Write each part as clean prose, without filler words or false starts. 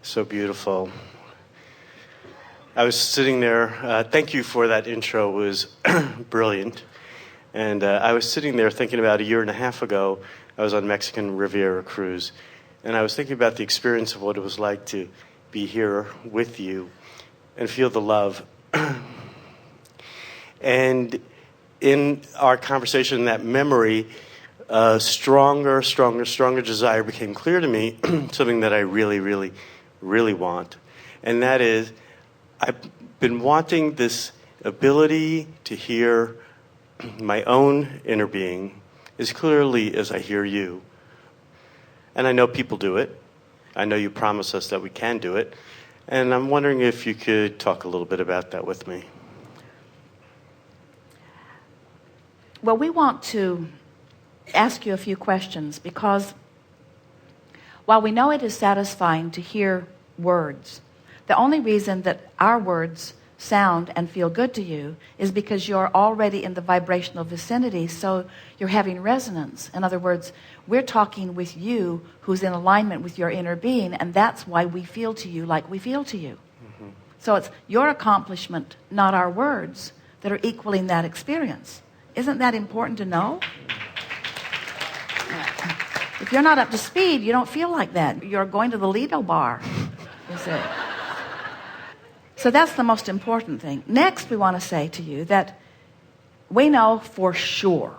So beautiful. I was sitting there. Thank you for that intro. It was brilliant. And I was sitting there thinking about a year and a half ago, I was on Mexican Riviera cruise. And I was thinking about the experience of what it was like to be here with you and feel the love. And in our conversation, that memory, stronger desire became clear to me, something that I really, really, really want. And that is, I've been wanting this ability to hear my own inner being as clearly as I hear you. And I know people do it. I know you promise us that we can do it. And I'm wondering if you could talk a little bit about that with me. Well, we want to ask you a few questions because while we know it is satisfying to hear words, the only reason that our words sound and feel good to you is because you're already in the vibrational vicinity, so you're having resonance. In other words, we're talking with you who's in alignment with your inner being, and that's why we feel to you like we feel to you. Mm-hmm. So it's your accomplishment, not our words, that are equaling that experience. Isn't that important to know? If you're not up to speed, you don't feel like that. You're going to the Lido bar, you see. So that's the most important thing. Next, we want to say to you that we know for sure,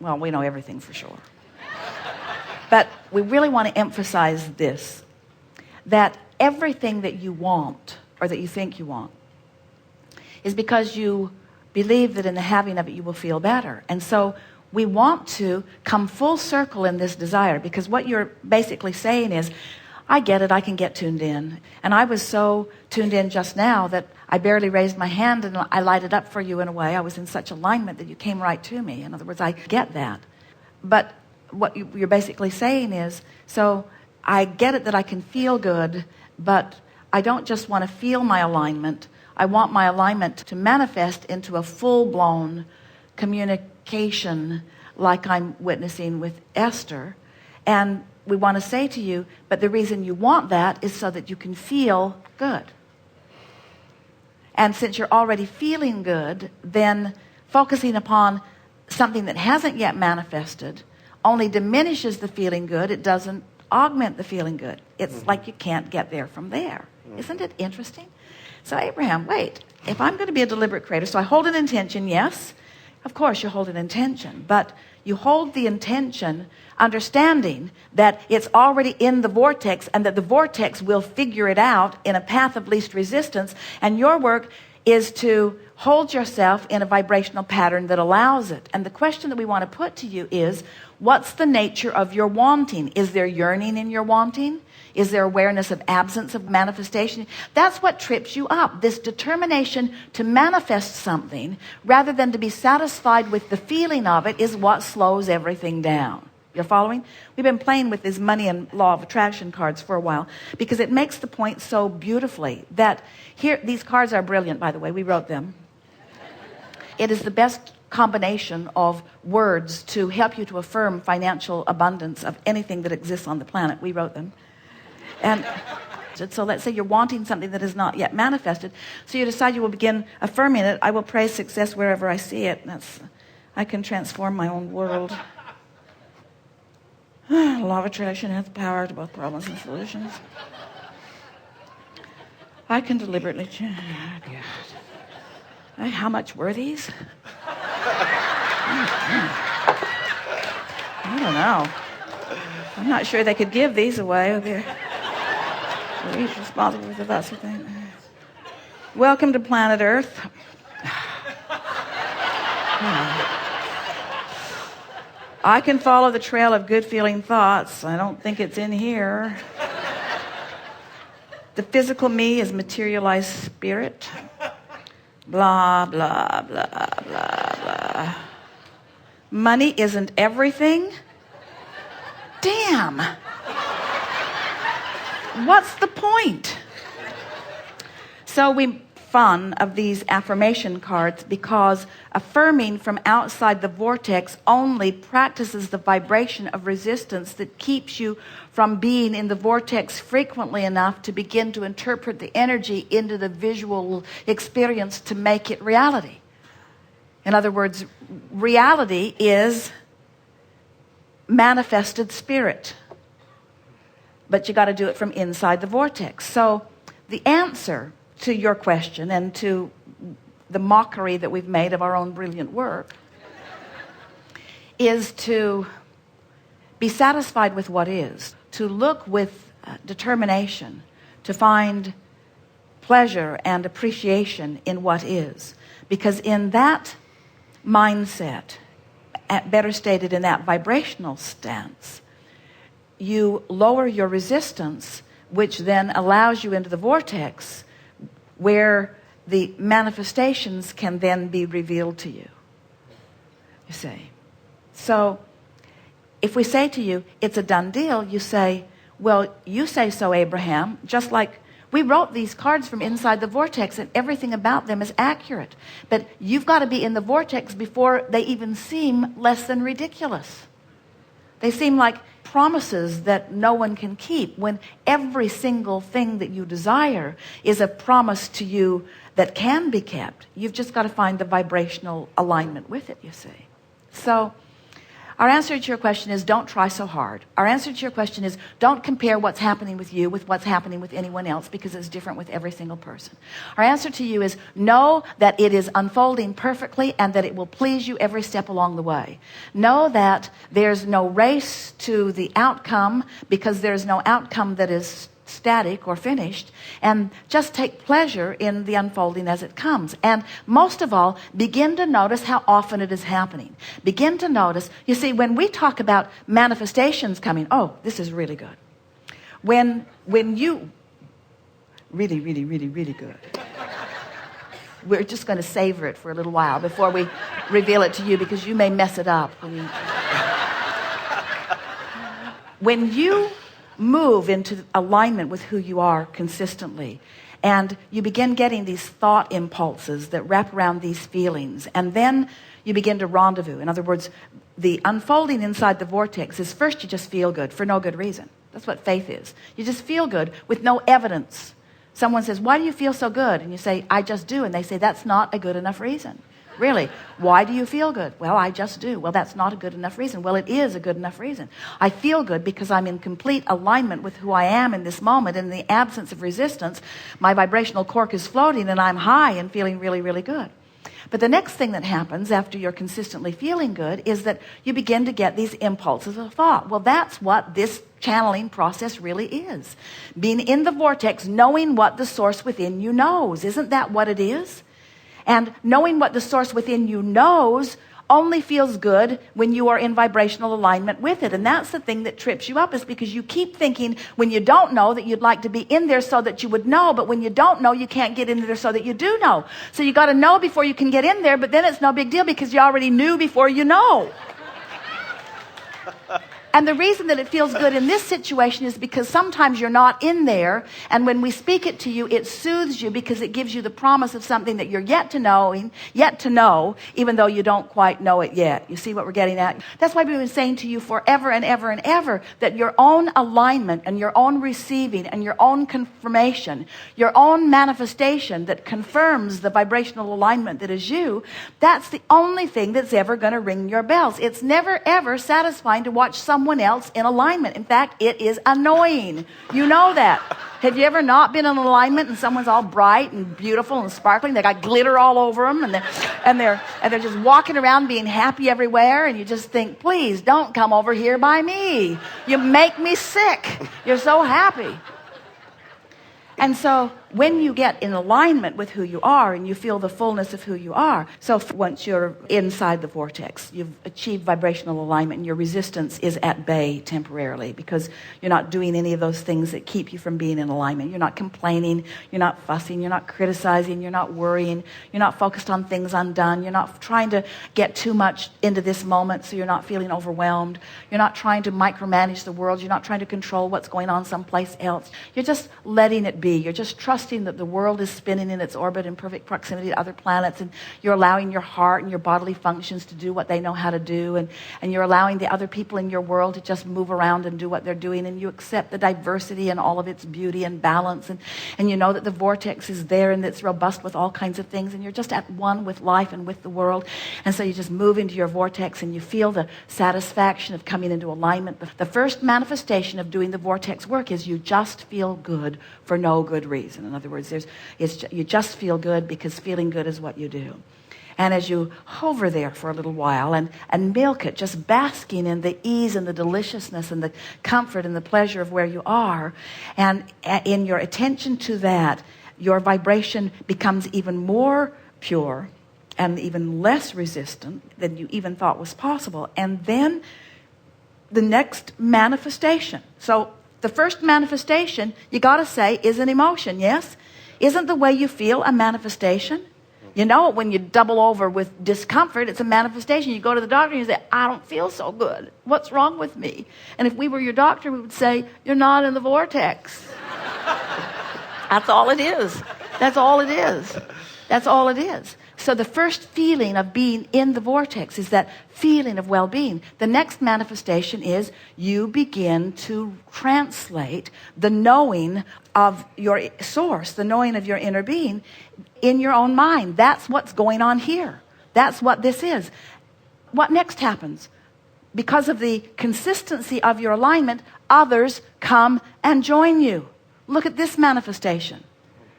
well, we know everything for sure, but we really want to emphasize this, that everything that you want, or that you think you want, is because you believe that in the having of it you will feel better. And so we want to come full circle in this desire, because what you're basically saying is, I get it, I can get tuned in. And I was so tuned in just now that I barely raised my hand and I lighted up for you in a way. I was in such alignment that you came right to me. In other words, I get that. But what you're basically saying is, so I get it that I can feel good, but I don't just want to feel my alignment. I want my alignment to manifest into a full-blown communication like I'm witnessing with Esther. And we want to say to you, but the reason you want that is so that you can feel good. And since you're already feeling good, then focusing upon something that hasn't yet manifested only diminishes the feeling good. It doesn't augment the feeling good. It's like you can't get there from there. Isn't it interesting? So Abraham, wait, if I'm going to be a deliberate creator, so I hold an intention, yes, of course you hold an intention, but you hold the intention understanding that it's already in the vortex and that the vortex will figure it out in a path of least resistance, and your work is to hold yourself in a vibrational pattern that allows it. And the question that we want to put to you is, what's the nature of your wanting? Is there yearning in your wanting? Is there awareness of absence of manifestation? That's what trips you up, this determination to manifest something rather than to be satisfied with the feeling of it is what slows everything down. You're following? We've been playing with these money and law of attraction cards for a while because it makes the point so beautifully that here, these cards are brilliant, by the way. We wrote them. It is the best combination of words to help you to affirm financial abundance of anything that exists on the planet. We wrote them. And so let's say you're wanting something that is not yet manifested. So you decide you will begin affirming it. I will praise success wherever I see it. I can transform my own world. Law of attraction has power to both problems and solutions. I can deliberately change. Oh, God. How much were these? I don't know. I'm not sure they could give these away. They're each responsible for lots of things. Welcome to planet Earth. I can follow the trail of good feeling thoughts. I don't think it's in here. The physical me is materialized spirit. Blah, blah, blah, blah, blah. Money isn't everything. Damn. What's the point? So we fun of these affirmation cards because affirming from outside the vortex only practices the vibration of resistance that keeps you from being in the vortex frequently enough to begin to interpret the energy into the visual experience to make it reality. In other words, reality is manifested spirit. But you got to do it from inside the vortex. So the answer to your question and to the mockery that we've made of our own brilliant work is to be satisfied with what is, to look with determination, to find pleasure and appreciation in what is. Because in that mindset, better stated in that vibrational stance, you lower your resistance, which then allows you into the vortex where the manifestations can then be revealed to you. You see. So if we say to you, it's a done deal, you say, well, you say so, Abraham, just like we wrote these cards from inside the vortex and everything about them is accurate. But you've got to be in the vortex before they even seem less than ridiculous. They seem like promises that no one can keep, when every single thing that you desire is a promise to you that can be kept. You've just got to find the vibrational alignment with it, you see. So our answer to your question is don't try so hard. Our answer to your question is don't compare what's happening with you with what's happening with anyone else, because it's different with every single person. Our answer to you is know that it is unfolding perfectly and that it will please you every step along the way. Know that there's no race to the outcome, because there's no outcome that is static or finished, and just take pleasure in the unfolding as it comes. And most of all, begin to notice how often it is happening. Begin to notice, you see, when we talk about manifestations coming, oh, this is really good. When you, really, really, really, really good. We're just going to savor it for a little while before we reveal it to you, because you may mess it up. When you move into alignment with who you are consistently, and you begin getting these thought impulses that wrap around these feelings, and then you begin to rendezvous. In other words, the unfolding inside the vortex is first you just feel good for no good reason. That's what faith is. You just feel good with no evidence. Someone says, why do you feel so good? And you say, I just do. And they say, that's not a good enough reason. Really, why do you feel good? Well, I just do. Well, that's not a good enough reason. Well, it is a good enough reason. I feel good because I'm in complete alignment with who I am in this moment. In the absence of resistance, my vibrational cork is floating and I'm high and feeling really, really good. But the next thing that happens after you're consistently feeling good is that you begin to get these impulses of thought. Well, that's what this channeling process really is. Being in the vortex, knowing what the source within you knows. Isn't that what it is? And knowing what the source within you knows only feels good when you are in vibrational alignment with it. And that's the thing that trips you up, is because you keep thinking when you don't know that you'd like to be in there so that you would know, but when you don't know, you can't get in there so that you do know. So you got to know before you can get in there, but then it's no big deal because you already knew before you know. And the reason that it feels good in this situation is because sometimes you're not in there, and when we speak it to you, it soothes you because it gives you the promise of something that you're yet to know, even though you don't quite know it yet. You see what we're getting at? That's why we've been saying to you forever and ever and ever that your own alignment and your own receiving and your own confirmation, your own manifestation that confirms the vibrational alignment that is you, that's the only thing that's ever going to ring your bells. It's never ever satisfying to watch someone else in alignment. In fact, it is annoying. You know that. Have you ever not been in alignment and someone's all bright and beautiful and sparkling? They got glitter all over them, and they're just walking around being happy everywhere, and you just think, please don't come over here by me. You make me sick. You're so happy. And so when you get in alignment with who you are and you feel the fullness of who you are, so once you're inside the vortex, you've achieved vibrational alignment and your resistance is at bay temporarily because you're not doing any of those things that keep you from being in alignment. You're not complaining, you're not fussing, you're not criticizing, you're not worrying, you're not focused on things undone, you're not trying to get too much into this moment so you're not feeling overwhelmed, you're not trying to micromanage the world, you're not trying to control what's going on someplace else. You're just letting it be. You're just trusting trusting that the world is spinning in its orbit in perfect proximity to other planets, and you're allowing your heart and your bodily functions to do what they know how to do, and you're allowing the other people in your world to just move around and do what they're doing, and you accept the diversity and all of its beauty and balance, and you know that the vortex is there and it's robust with all kinds of things, and you're just at one with life and with the world. And so you just move into your vortex and you feel the satisfaction of coming into alignment. The first manifestation of doing the vortex work is you just feel good for no good reason. In other words, you just feel good because feeling good is what you do. And as you hover there for a little while and milk it, just basking in the ease and the deliciousness and the comfort and the pleasure of where you are, and in your attention to that, your vibration becomes even more pure and even less resistant than you even thought was possible. And then the next manifestation. So the first manifestation, you got to say, is an emotion, yes? Isn't the way you feel a manifestation? You know it when you double over with discomfort, it's a manifestation. You go to the doctor and you say, I don't feel so good. What's wrong with me? And if we were your doctor, we would say, you're not in the vortex. That's all it is. That's all it is. That's all it is. So the first feeling of being in the vortex is that feeling of well-being. The next manifestation is you begin to translate the knowing of your source, the knowing of your inner being in your own mind. That's what's going on here. That's what this is. What next happens? Because of the consistency of your alignment, others come and join you. Look at this manifestation.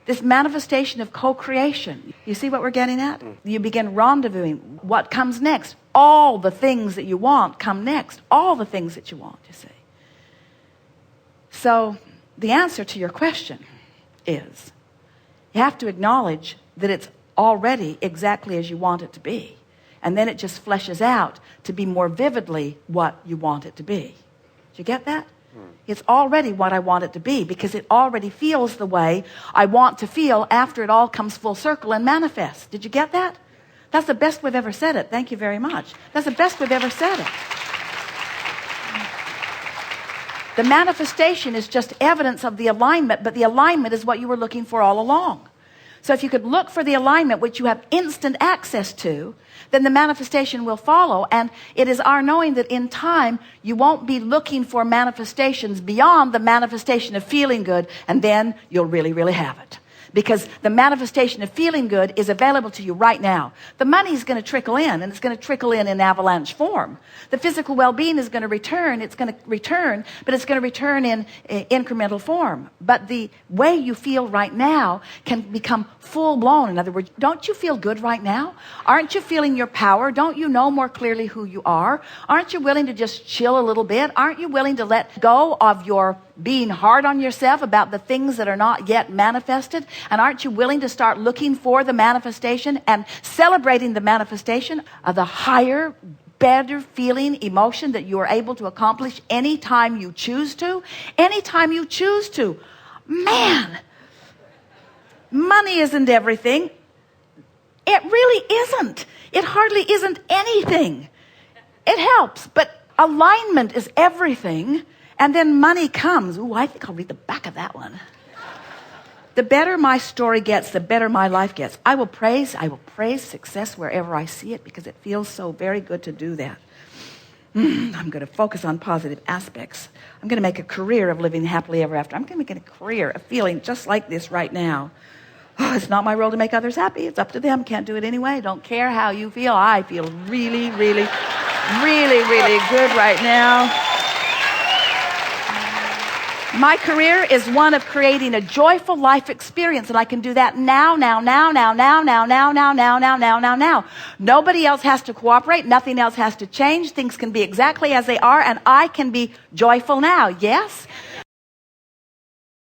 This manifestation of co-creation. You see what we're getting at? You begin rendezvousing. What comes next? All the things that you want come next. All the things that you want, you see. So the answer to your question is you have to acknowledge that it's already exactly as you want it to be. And then it just fleshes out to be more vividly what you want it to be. Did you get that? It's already what I want it to be because it already feels the way I want to feel after it all comes full circle and manifests. Did you get that? That's the best we've ever said it. Thank you very much. That's the best we've ever said it. The manifestation is just evidence of the alignment, but the alignment is what you were looking for all along. So if you could look for the alignment which you have instant access to, then the manifestation will follow. And it is our knowing that in time, you won't be looking for manifestations beyond the manifestation of feeling good, and then you'll really, really have it. Because the manifestation of feeling good is available to you right now. The money is going to trickle in, and it's going to trickle in avalanche form. The physical well-being is going to return. It's going to return, but it's going to return in incremental form. But the way you feel right now can become full-blown. In other words, don't you feel good right now? Aren't you feeling your power? Don't you know more clearly who you are? Aren't you willing to just chill a little bit? Aren't you willing to let go of your being hard on yourself about the things that are not yet manifested? And aren't you willing to start looking for the manifestation and celebrating the manifestation of the higher, better feeling emotion that you are able to accomplish anytime you choose to? Anytime you choose to. Man, money isn't everything. It really isn't. It hardly isn't anything. It helps, but alignment is everything. And then money comes. Ooh, I think I'll read the back of that one. The better my story gets, the better my life gets. I will praise success wherever I see it because it feels so very good to do that. I'm going to focus on positive aspects. I'm going to make a career of living happily ever after. I'm going to make a career of feeling just like this right now. Oh, it's not my role to make others happy. It's up to them. Can't do it anyway. Don't care how you feel. I feel really, really, really, really good right now. My career is one of creating a joyful life experience, and I can do that now. Nobody else has to cooperate. Nothing else has to change. Things can be exactly as they are, and I can be joyful now. Yes?